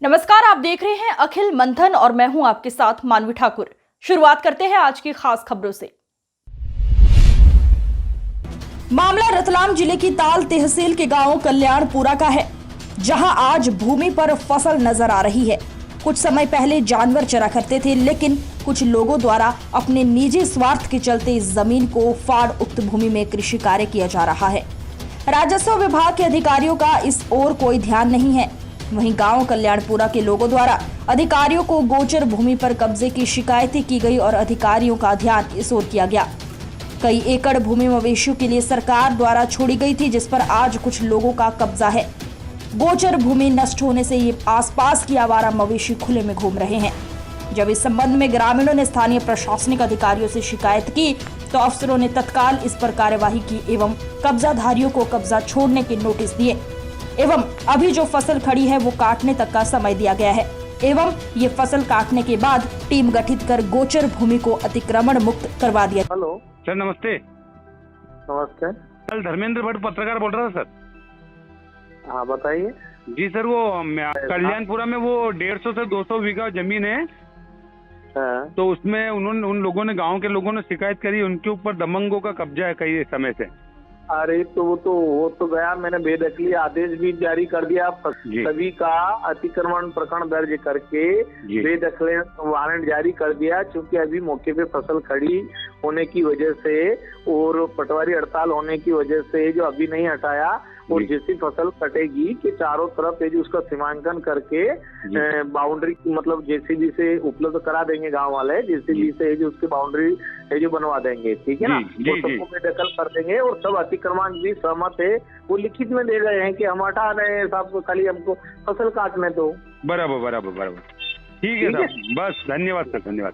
नमस्कार, आप देख रहे हैं अखिल मंथन और मैं हूं आपके साथ मानवी ठाकुर। शुरुआत करते हैं आज की खास खबरों से। मामला रतलाम जिले की ताल तहसील के गांव कल्याणपुरा का है, जहां आज भूमि पर फसल नजर आ रही है। कुछ समय पहले जानवर चरा करते थे, लेकिन कुछ लोगों द्वारा अपने निजी स्वार्थ के चलते इस जमीन को फाड़ उक्त भूमि में कृषि कार्य किया जा रहा है। राजस्व विभाग के अधिकारियों का इस ओर कोई ध्यान नहीं है। वहीं गांव कल्याणपुरा के लोगों द्वारा अधिकारियों को गोचर भूमि पर कब्जे की शिकायतें की गई और अधिकारियों का ध्यान इस ओर किया गया। कई एकड़ भूमि मवेशियों के लिए सरकार द्वारा छोड़ी गई थी, जिस पर आज कुछ लोगों का कब्जा है। गोचर भूमि नष्ट होने से ये आसपास की आवारा मवेशी खुले में घूम रहे हैं। जब इस संबंध में ग्रामीणों ने स्थानीय प्रशासनिक अधिकारियों से शिकायत की, तो अफसरों ने तत्काल इस पर कार्यवाही की एवं कब्जाधारियों को कब्जा छोड़ने के नोटिस दिए एवं अभी जो फसल खड़ी है वो काटने तक का समय दिया गया है एवं ये फसल काटने के बाद टीम गठित कर गोचर भूमि को अतिक्रमण मुक्त करवा दिया। हेलो सर नमस्ते। नमस्ते। कल धर्मेंद्र भट्ट पत्रकार बोल रहा था सर। हाँ बताइए। जी सर, वो कल्याणपुरा में वो 150 से 200 बीघा जमीन है, हाँ। तो उसमें उन लोगों ने, गांव के लोगों ने शिकायत करी, उनके ऊपर दबंगों का कब्जा है कई समय से। अरे तो वो तो गया, मैंने बेदखली आदेश भी जारी कर दिया। सभी का अतिक्रमण प्रकरण दर्ज करके बेदखली वारंट जारी कर दिया, क्योंकि अभी मौके पे फसल खड़ी होने की वजह से और पटवारी हड़ताल होने की वजह से जो अभी नहीं हटाया, और जैसी फसल कटेगी कि चारों तरफ जो उसका सीमांकन करके बाउंड्री मतलब जेसीबी से उपलब्ध करा देंगे गांव वाले, जेसीबी से जो उसकी बाउंड्री जो बनवा देंगे, ठीक है ना। वो सबको बेदखल कर देंगे और सब अतिक्रमण भी सहमत है, वो लिखित में दे गए हैं कि हम हटा रहे हैं साहब, खाली हमको फसल काटने दो। बराबर। ठीक है सर, बस धन्यवाद सर, धन्यवाद।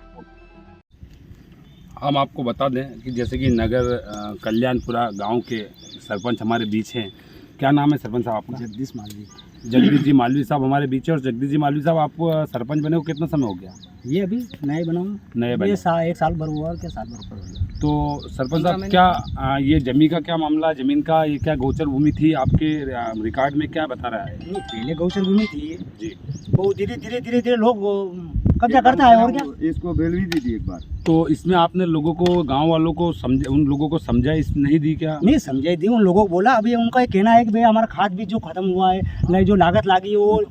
हम आपको बता दें कि जैसे कि नगर कल्याणपुरा गांव के सरपंच हमारे बीच हैं। क्या नाम है सरपंच साहब आपका? जगदीश मालवी। जगदीश जी मालवी साहब हमारे बीच है। और जगदीश जी मालवी साहब, आप सरपंच बने को कितना समय हो गया? ये अभी नए बनाऊँ, नए बने, एक साल भर हुआ और क्या साल भर हुआ। तो सरपंच साहब, क्या ये जमीन का क्या मामला, जमीन का ये क्या गोचर भूमि थी आपके रिकॉर्ड में, क्या बता रहा है? नहीं, पहले गौचर भूमि थी जी, वो धीरे धीरे लोग कब्जा करता है और क्या। इसको बेल भी दी थी एक बार। तो इसमें आपने लोगों को, गांव वालों को समझे, उन लोगों को समझाई नहीं दी क्या? नहीं समझाई दी, उन लोगों को बोला। अभी उनका ये कहना है कि भाई हमारा खाद बीज जो खत्म हुआ है, नहीं जो लागत लगी वो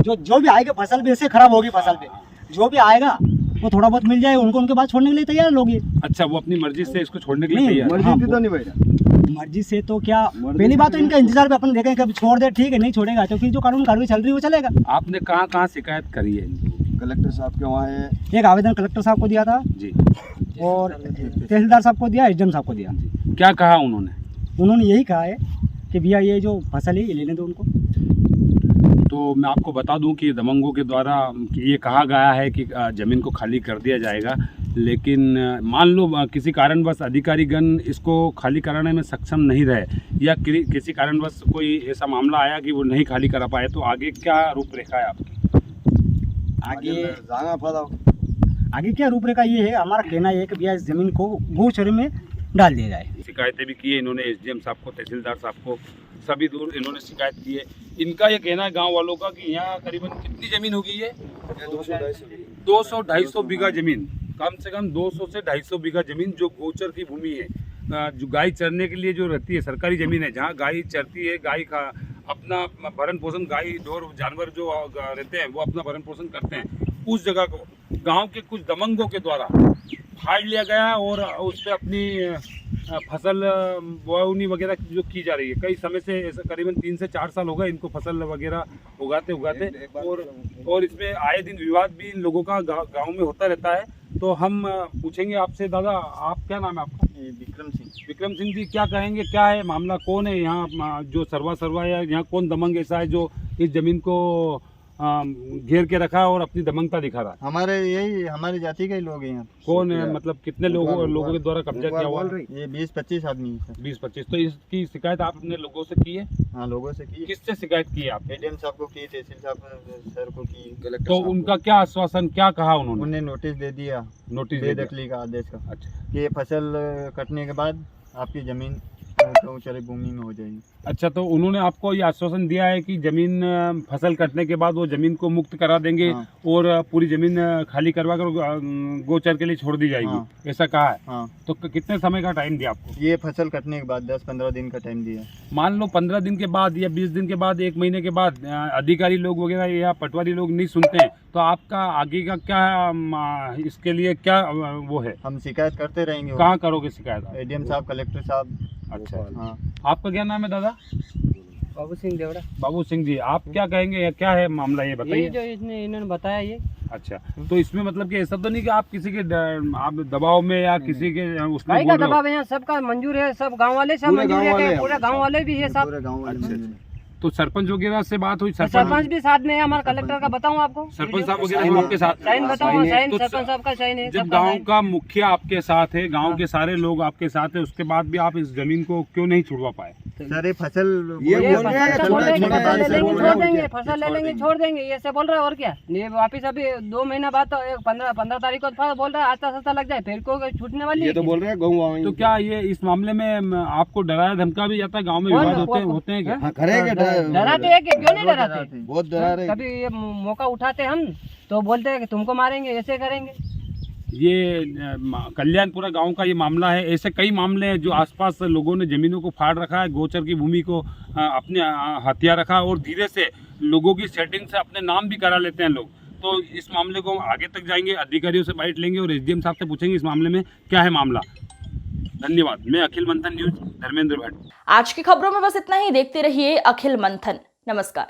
जो भी आएगा फसल पे, ऐसे खराब होगी फसल पे, जो भी आएगा वो थोड़ा बहुत मिल जाए उनको, उनके बाद छोड़ने के लिए तैयार लोग ये। अच्छा, वो अपनी मर्जी से इसको छोड़ने के लिए तैयार? मर्जी तो नहीं भाई, मर्जी से तो क्या, पहली बात तो इनका इंतजार पे अपन देखें कभी छोड़ दे, ठीक है, नहीं छोड़ेगा तो फिर जो कानून कार्रवाई चल रही है वो चलेगा। आपने कहाँ शिकायत करी है? कलेक्टर साहब के वहाँ है। एक आवेदन कलेक्टर साहब को दिया था जी, और तहसीलदार साहब को दिया, एसडीएम साहब को दिया। क्या कहा उन्होंने? उन्होंने यही कहा है कि भैया ये जो फसल है ये लेने दो उनको। तो मैं आपको बता दूं कि दबंगों के द्वारा ये कहा गया है कि ज़मीन को खाली कर दिया जाएगा, लेकिन मान लो किसी कारणवश अधिकारीगण इसको खाली कराने में सक्षम नहीं रहे, या किसी कारणवश कोई ऐसा मामला आया कि वो नहीं खाली करा पाए, तो आगे क्या रूपरेखा है आपकी? आगे क्या रूपरेखा ये है, हमारा कहना ये है कि भैया इस जमीन को गोचर में डाल दिया जाए। शिकायतें भी की है इन्होंने, एसडीएम साहब को, तहसीलदार साहब को, सभी दूर इन्होंने शिकायत की है। इनका ये कहना है गांव वालों का कि यहाँ करीबन कितनी जमीन होगी ये? 200-250 बीघा जमीन, कम से कम 200 से 250 बीघा जमीन जो गोचर की भूमि है, जो गाय चरने के लिए जो रहती है, सरकारी जमीन है, जहाँ गाय चरती है, गाय का अपना भरण पोषण, गाय ढोर जानवर जो रहते हैं वो अपना भरण पोषण करते हैं, उस जगह को गांव के कुछ दबंगों के द्वारा फाड़ लिया गया और उस पर अपनी फसल बोवनी वगैरह जो की जा रही है। कई समय से, ऐसा करीबन 3 से 4 साल हो गए इनको फसल वगैरह उगाते और इसमें आए दिन विवाद भी इन लोगों का गांव में होता रहता है। तो हम पूछेंगे आपसे, दादा आप, क्या नाम है आपका? विक्रम सिंह। विक्रम सिंह जी, क्या कहेंगे, क्या है मामला, कौन है यहाँ जो सर्वा या यहाँ कौन दबंग ऐसा है जो इस जमीन को घेर के रखा और अपनी दबंगता दिखा रहा है? हमारी जाति के ही लोग हैं यहाँ। कौन है, मतलब कितने लोगों के द्वारा कब्जा किया हुआ? ये 20-25 आदमी है सर। 20-25। तो इसकी शिकायत आपने लोगों से की है? हाँ, लोगों से की है। किससे शिकायत की है आप? एसडीएम साहब को की, तहसील साहब सर को की। तो उनका क्या आश्वासन, क्या कहा उन्होंने? उन्हें नोटिस दे दिया, नोटिस बेदखली का आदेश का। अच्छा, कि ये फसल कटने के बाद आपकी जमीन गौचर भूमि में हो जाएगी। अच्छा, तो उन्होंने आपको ये आश्वासन दिया है कि जमीन फसल कटने के बाद वो जमीन को मुक्त करा देंगे हाँ। और पूरी जमीन खाली करवा कर गोचर के लिए छोड़ दी जाएगी, हाँ। ऐसा कहा है। हाँ, तो कितने समय का टाइम दिया आपको? ये फसल कटने के बाद 10-15 दिन का टाइम दिया। मान लो 15 दिन के बाद या 20 दिन के बाद, 1 महीने के बाद अधिकारी लोग वगैरह या पटवारी लोग नहीं सुनते हैं, तो आपका आगे का क्या इसके लिए क्या वो है? हम शिकायत करते रहेंगे। कहाँ करोगे शिकायत आप? एडीएम साहब, कलेक्टर साहब। अच्छा, हाँ, आपका क्या नाम है दादा? बाबू सिंह देवड़ा। बाबू सिंह जी, आप क्या कहेंगे, क्या है मामला ये ये बताइए। जो इन्होंने बताया ये। अच्छा, तो इसमें मतलब कि ऐसा तो नहीं कि आप किसी के आप दबाव में या किसी के उसमें भाई बोल का रहे हो? दबाव है, सबका मंजूर है, सब गांव वाले सब मंजूर है, पूरे गांव वाले भी है सब। पूरे गाँव वाले अच्छा, मंजूर। तो सरपंच वगैरह से बात हुई? सरपंच भी साथ में है, हमारा कलेक्टर का बताऊं आपको? सरपंच साहब वगैरह आपके साथ? साइन बताऊं? साइन तो सरपंच साहब का साइन है। जब सबका गांव साइन। का मुखिया आपके साथ है, गांव के सारे लोग आपके साथ है, उसके बाद भी आप इस जमीन को क्यों नहीं छुड़वा पाए? सर, ये फसल ये बोल फसल रहे हैं, का छोड़ देंगे, छोड़ फसल ले लेंगे, देंगे, छोड़ देंगे, फसल ले लेंगे, छोड़ देंगे, ये से बोल रहे हैं। और क्या, ये वापिस अभी 2 महीना बाद तो 15 तारीख को बोल रहा है आस्ता आस्ता लग जाए, फिर को छूटने वाली है। बोल रहे हैं तो क्या ये इस मामले में आपको डराया धमका भी जाता है? गाँव में कौन? विवाद होते हैं क्या? डराते हैं कि क्यों नहीं डराते? बहुत डरा रहे। कभी ये मौका उठाते हम तो बोलते हैं कि तुमको मारेंगे, ऐसे करेंगे। ये कल्याणपुरा गांव का ये मामला है। ऐसे कई मामले हैं जो आसपास लोगों ने जमीनों को फाड़ रखा है, गोचर की भूमि को अपने हथिया रखा और धीरे से लोगों की सेटिंग से अपने नाम भी करा लेते हैं लोग। तो इस मामले को हम आगे तक जाएंगे, अधिकारियों से बाइट लेंगे और एसडीएम साहब से पूछेंगे इस मामले में क्या है मामला। धन्यवाद। मैं अखिल मंथन न्यूज, धर्मेंद्र भट्ट। आज की खबरों में बस इतना ही। देखते रहिए अखिल मंथन। नमस्कार।